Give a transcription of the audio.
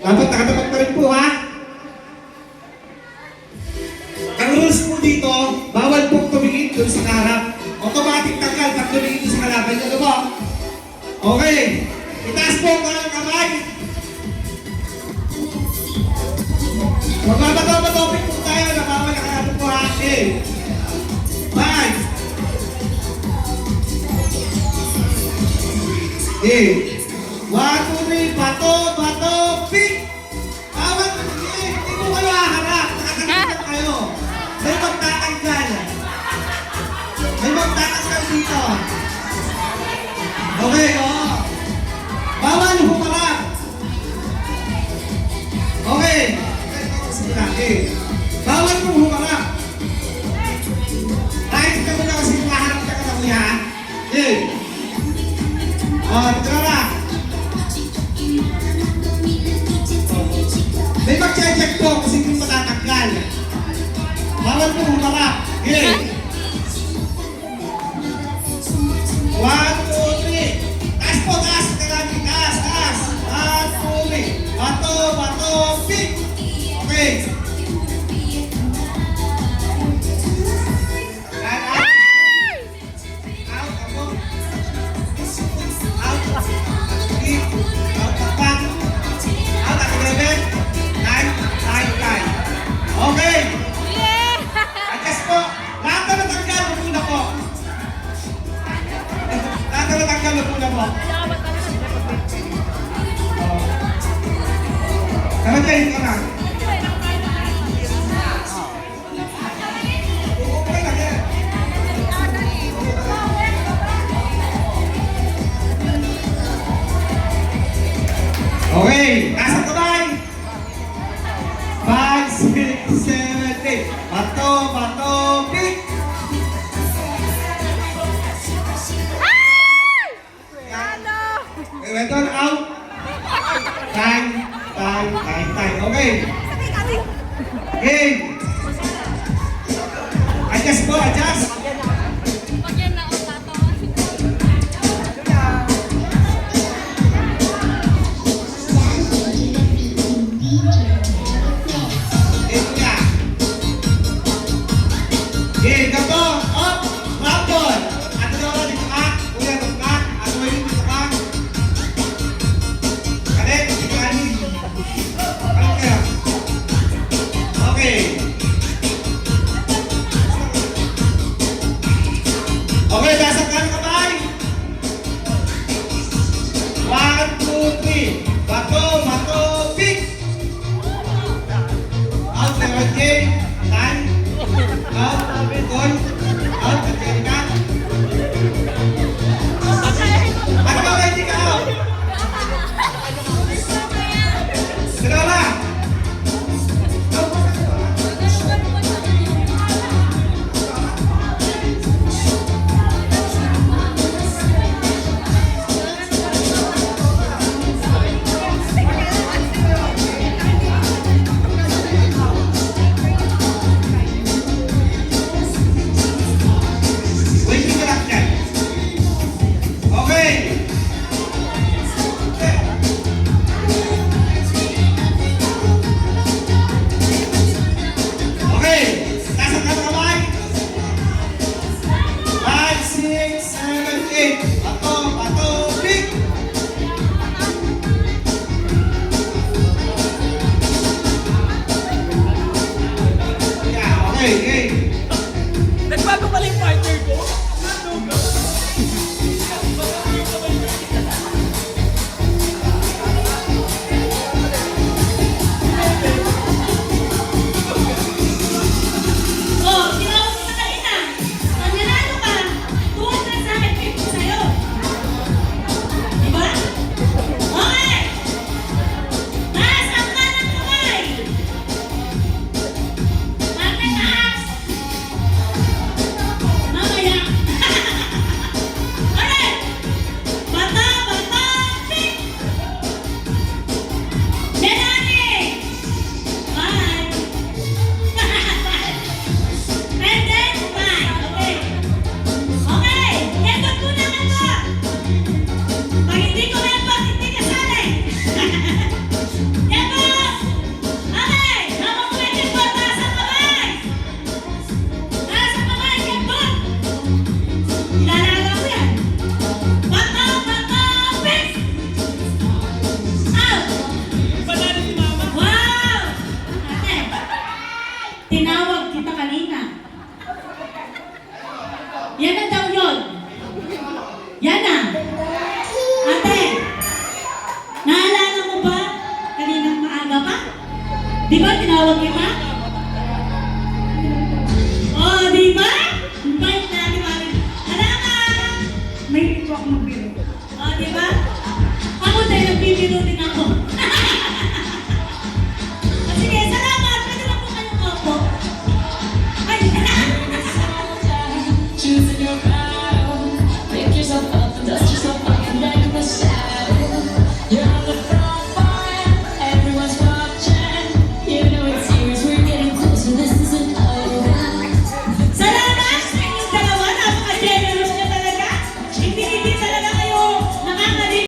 Dapat nakatapat pa rin po, ha? Ang rules po dito, bawal pong tumingin doon sa harap. Automatic tanggal pag tumingin doon sa kalaban niyo. Ano po? Okay. Itaas po ang kamay. Magbabato-batopin po tayo na bawal nakalaban po, ha? Okay. 5. Okay. 1, 2, 3, bato, pick! Bawal na tingin! Hindi mo kayo haharap! Nakakalimutan kayo! May magtatanggal! May magtatanggal dito! Okay, oo! Bawal humarap! Okay! Okay! Bawal mong humarap! Kahit ka mo na kasi maharap ka na kuya! Okay! Dito na! May mag-check po kasi hindi matatanggal. Bawal po humarap. Okay. 1, 2, 3. Taas po, taas. Taas, taas. 1, 2, 3. Bato, pick. Okay. Okay! Adjust po! Lahat na natanggal mo muna po! Lahat na natanggal mo muna po! Nabatayin ka na! Okay! Nasa kamay! 5, 6, 7, 8. Bato, pick! Weapon out. Time. Okay. Game. Adjust po, adjust. Okay, gato, up, raptor. Ato na ako dito ka, kuya dito ka, ato na dito ka. Kalik, ikani. Kalik kayo. Okay. Okay, nasa kanan kamay. 1, 2, 3. Bato, pick. Out, level game. Time. Out. Gol. Out. Nagkari ka. Ano ba? Hindi ka out. Sino na? Di ba tinawag kita? Oh, di ba? Bait na ni Mami. Salamat! May ito ako magbiro. Oh, di ba? Ako din, nagbibiro din ako.